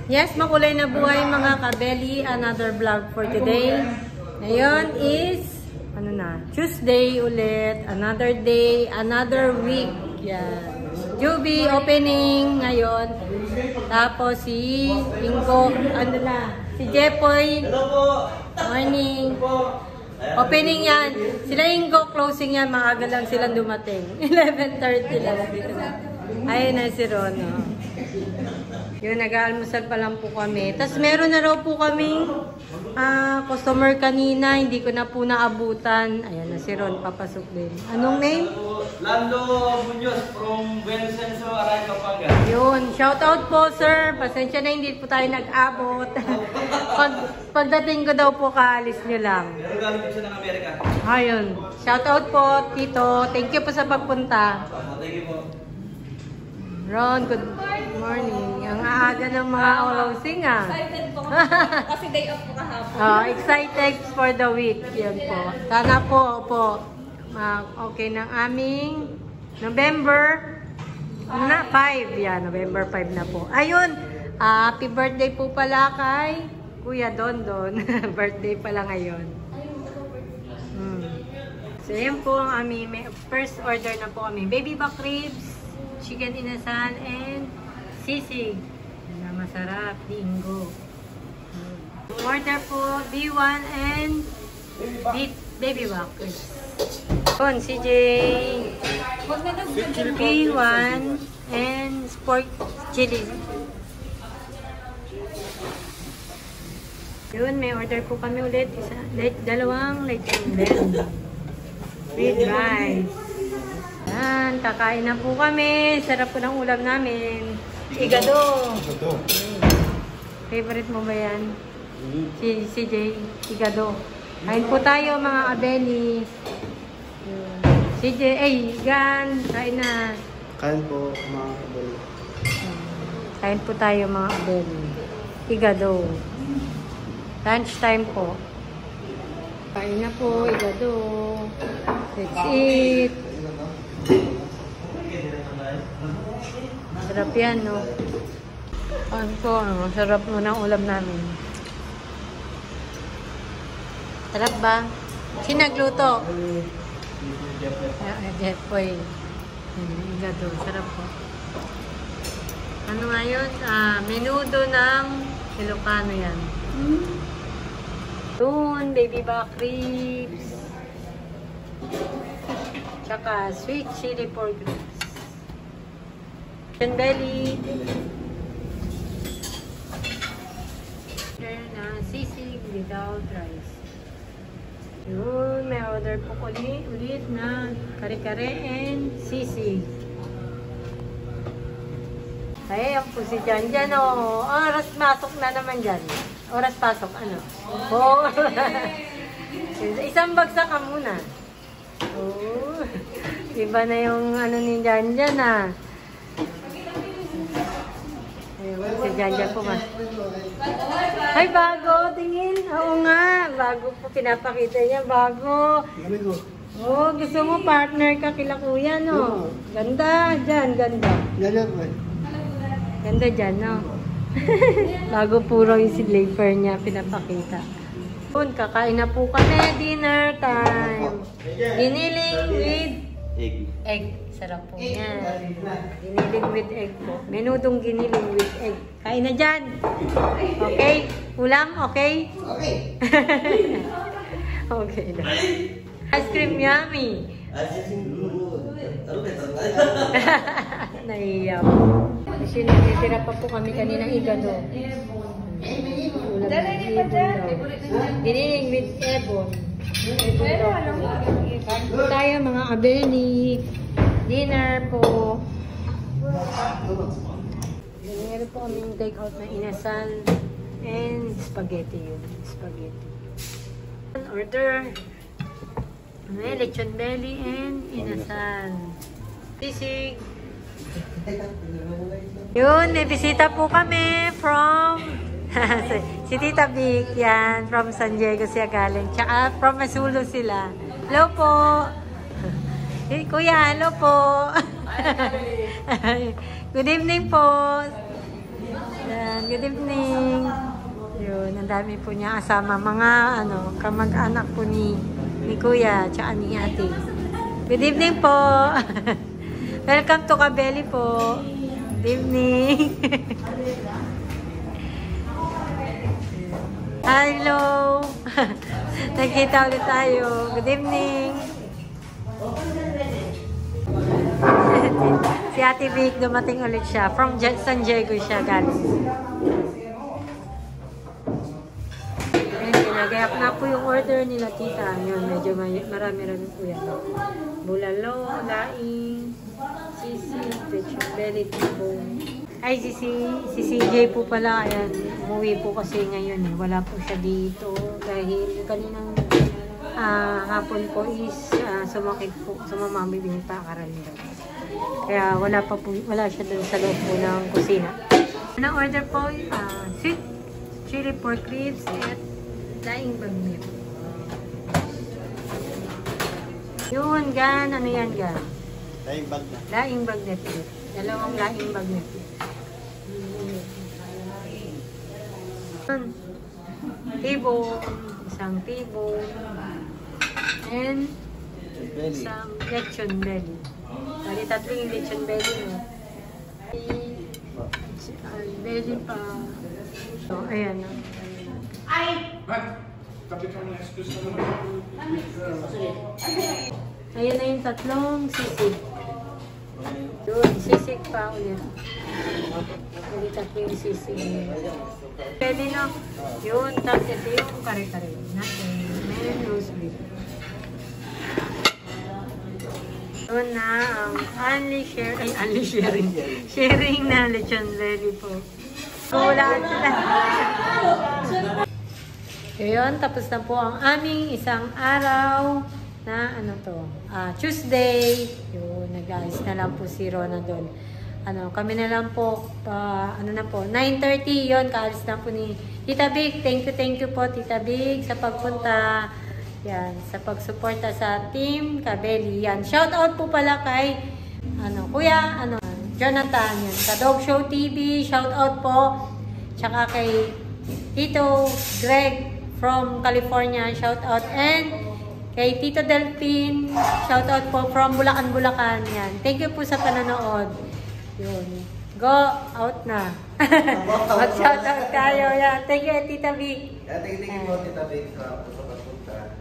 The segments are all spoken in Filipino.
Yes, makulay na buhay mga kabeli. Another vlog for today. Ngayon is, ano na, Tuesday ulit. Another day, another week. Yan. Juby opening ngayon. Tapos si Ingo, ano na, si Jepoy. Morning. Opening yan. Sila Ingo, closing yan. Maaga lang silang dumating. 11:30 lang. Ayun na si Rono. Yun, nag-aalmusal pa lang po kami. Tapos meron na raw po kaming customer kanina. Hindi ko na po naabutan. Ayan na si Ron, papasok din. Anong name? Lando Munoz from Buenaventura, Aray, Pampanga. Yun, shout out po sir. Pasensya na hindi po tayo nag-abot. Pagdating ko daw po, kaalis nyo lang. Pero galing po siya ng Amerika. Ayun, shout out po, Tito. Thank you po sa pagpunta. Thank you po. Ron, good morning. Ang aaga ng mga closing Excited po kasi day off po kahapon. Excited for the week. Yan po. Sana po, okay ng aming November 5. Yan, November 5 na po. Ayun, happy birthday po pala kay Kuya Dondon. Birthday pala ngayon. So yan po ang aming first order na po kami. Baby back ribs, chicken inasal, and sisig. Na masarap, Ingo. Order po B1 and baby back ribs. Yun, CJ. B1 and pork chili. Yun, may order po kami ulit. Dalawang lechon belly. With rice. Yan, kakain na po kami. Sarap po ng ulam namin. Igado. Favorite mo ba yan? Si CJ, igado. Kain po tayo mga abeni. CJ, Gan, kain na. Kain po mga abeni. Kain po tayo mga abeni. Igado. Lunch time po. Kain na po, igado. Let's eat. Sarap yan, no? Ano po, sarap mo ng ulam namin. Sarap ba? Sino nagluto? Jepoy. Igado, sarap po. Ano nga yun? Menudo ng Ilocano yan. Doon, baby back ribs. Tsaka sweet chili pork ribs. Chicken belly. Order na sisig without rice. Yun, may order po ulit na kare-kare and sisig. Ay, ang po si Jan, oh. Oras masok na naman dyan. Oras pasok, ano? Oh. Isang bagsak ka muna. Oh. Iba na yung ano ni Jan, ah. Ayun, si Jan po mas. Ay, bago. Tingin. Oo nga. Bago po pinapakita niya. Bago. Oh, gusto mo partner ka kila kuya, no? Ganda. Jan, ganda. Ganda dyan, no? Bago puro yung sleeper niya pinapakita. Yun, kakain na po kami. Dinner time. Giniling with egg. Sarap po yan. Giniling with egg po. Menudong giniling with egg. Kain na dyan. Okay? Ulam? Okay? Okay. Okay na. Ice cream yummy. Naiiyak. Kasi nagtitira pa po kami kanina igado. Giniling with ebon. Kain po tayo mga abeni. Dinner po. Meron po kaming take out na inasal and spaghetti yun. Spaghetti. Order. May lechon belly and inasal. Sisig. Yun, may bisita po kami from si Tita Vic, yan, from San Diego siya galing. Tsaka from Masulo sila. Hello po. Kuya, hello po. Good evening po. Ayan, good evening. Yun, ang dami po niya kasama. Mga kamag-anak po ni Kuya, tsaka ni Ate. Good evening po. Welcome to Kabeli po. Good evening. Hello. Nagkita ulit tayo. Good evening. Si Ate Vic, dumating ulit siya. From San Diego siya galing. Nagayak na po yung order nila, tita. Yun, medyo marami-rami po yan. Bulalo, laing, sisi, pechon belly, tibong. Ay, si CJ po pala. Ayan, umuwi po kasi ngayon. Wala po siya dito. Dahil kaninang hapon po is sumakit po. Sumamami din pa karamihan. Kaya wala siya dun sa loob po ng kusina. Ang order po, sweet chili pork ribs at laing bagnet. Yun, gan. Ano yan, gan? Laing bagnet. Laing bagnet. Dalawang laing bagnet. Tibong, isang tibong, and isang lechon belly. Bali, tatlo yung lechon belly, no? Belly pa. So, ayan, no? Ayan na yung tatlong sisig. Yun, sisig pa ulit. Bali, tatlo yung sisig. Belly, no? Yun, tapos ito yung kare-kare natin. May roast beef. Yun na ang sharing na lechon belly po. Kulaan sila. Yun, tapos na po ang aming isang araw na Tuesday. Yun, nag-ayos na lang po si Rona doon. Kami na lang po, 9:30 yun, kaalis na po ni Tita Big. Thank you po, Tita Big, sa pagpunta. Yan, sa pagsuporta sa Team Kabeli. Yan, shout out po pala kay Kuya Jonathan, yan, sa Dog Show TV, shout out po. Tsaka kay Tito Greg from California, shout out, and kay Tito Delphine, shout out po from Bulacan. Yan. Thank you po sa panonood. Yun. Go out na. Mag-shout out tayo. Yan. Thank you, Tita Vic. Thank you po, Tita Vic, sa pagpunta.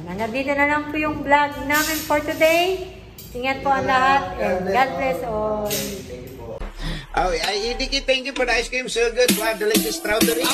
Hanggang dito na lang po yung vlog namin for today. Ingat po ang lahat. And God bless all. Oh, I indicate thank you for the ice cream. So good. Wow, delicious strawberry.